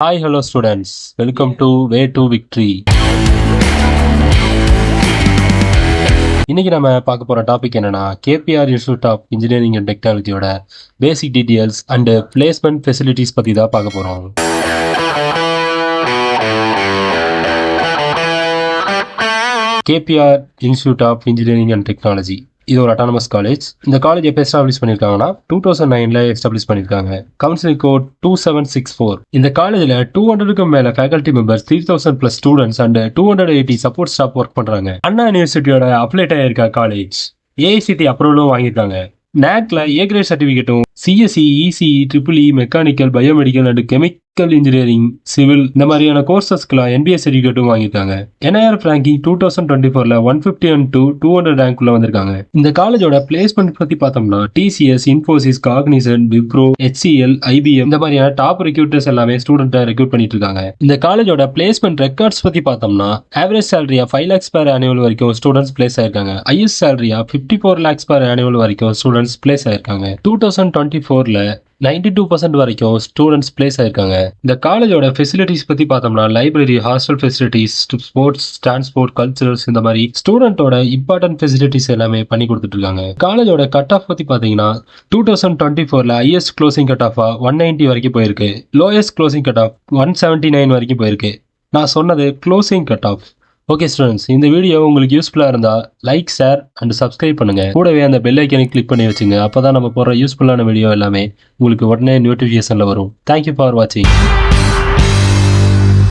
Hi, hello students. Welcome to Way to Victory. இன்னைக்கு நம்ம பார்க்க போற டாபிக் என்னன்னா KPR institute of engineering and டெக்னாலஜியோட basic details and placement facilities பத்தி தான் பார்க்க போறோம். KPR institute of engineering and technology இது ஒரு அட்டானமஸ் காலேஜ். இந்த காலேஜ் எப்போ எஸ்டாப்ளிஷ் பண்ணியிருக்காங்கன்னா 2009 எஸ்டாப்ளிஷ் பண்ணியிருக்காங்க. Counselling code 2764. இந்த காலேஜில் 200க்கும் மேல faculty members, 3000+ students and 280 support staff work பண்றாங்க. அண்ணா யூனிவர்சிட்டியோட அப்ளைட் ஆயிருக்க காலேஜ் ஏஐசிடி அப்ரூவலும் வாங்கியிருக்காங்க. நேக்ல ஏ கிரேட் சர்டிஃபிகேட்டும், CSC, ECE, triple mechanical, biomedical and chemical engineering, civil இந்த மாதிரியான கோர்சஸ்க்குலாம் என்பிஎஸ் சர்டிஃபிகேட்டும் வாங்கியிருக்காங்க. என்ஐஆர் ரேங்கிங் 2024ல 150 to 200 ரேங்க்குள்ள வந்திருக்காங்க. இந்த காலேஜோட பிளேஸ்மெண்ட் பத்தி பார்த்தோம்னா TCS, Infosys, Cognizant, Wipro, HCL, IBM இந்த மாதிரியான டாப் ரெக்ரூட்டர்ஸ் எல்லாமே ஸ்டூடெண்ட்டை ரெக்ரூட் பண்ணிட்டு இருக்காங்க. இந்த காலேஜோட பிளேஸ்மெண்ட் ரெக்கார்ட்ஸ் பத்தி பார்த்தோம்னா ஆவரேஜ் சேலரியா 5 lakhs per annual வரைக்கும் ஸ்டூடெண்ட்ஸ் பிளேஸ் ஆயிருக்காங்க. ஹையஸ்ட் சேலரியா 54 lakhs per annual வரைக்கும் ஸ்டூடெண்ட்ஸ் பிளேஸ் ஆயிருக்காங்க. 2024ல 92% வரைக்கும் ஸ்டூடெண்ட்ஸ் பிளேஸ் ஆயிருக்காங்க. இந்த காலேஜோட ஃபெசிலிட்டிஸ் பத்தி பார்த்தோம்னா library, hostel facilities, sports, transport, culturals இந்த மாதிரி ஸ்டூடெண்டோட இம்பார்ட்டன்ட் ஃபெசிலிட்டிஸ் எல்லாமே பண்ணி கொடுத்துட்டு இருக்காங்க. காலேஜோட கட் ஆஃப் பத்தி பாத்தீங்கன்னா 2024ல ஹையஸ்ட் க்ளோசிங் கட் ஆஃபா 190 வரைக்கும் போயிருக்கு. லோயஸ்ட் க்ளோசிங் கட் ஆஃப் 179 வரைக்கும் போயிருக்கு. நான் சொன்னது closing cut off. Okay students, இந்த வீடியோ உங்களுக்கு யூஸ்ஃபுல்லாக இருந்தால் லைக், ஷேர் அண்ட் சப்ஸ்கிரைப் பண்ணுங்க. கூடவே அந்த பெல் ஐக்கனை கிளிக் பண்ணி வச்சுங்க. அப்போ தான் நம்ம போடுற யூஸ்ஃபுல்லான வீடியோ எல்லாமே உங்களுக்கு உடனே நோட்டிஃபிகேஷனில் வரும். தேங்க்யூ ஃபார் வாட்சிங்.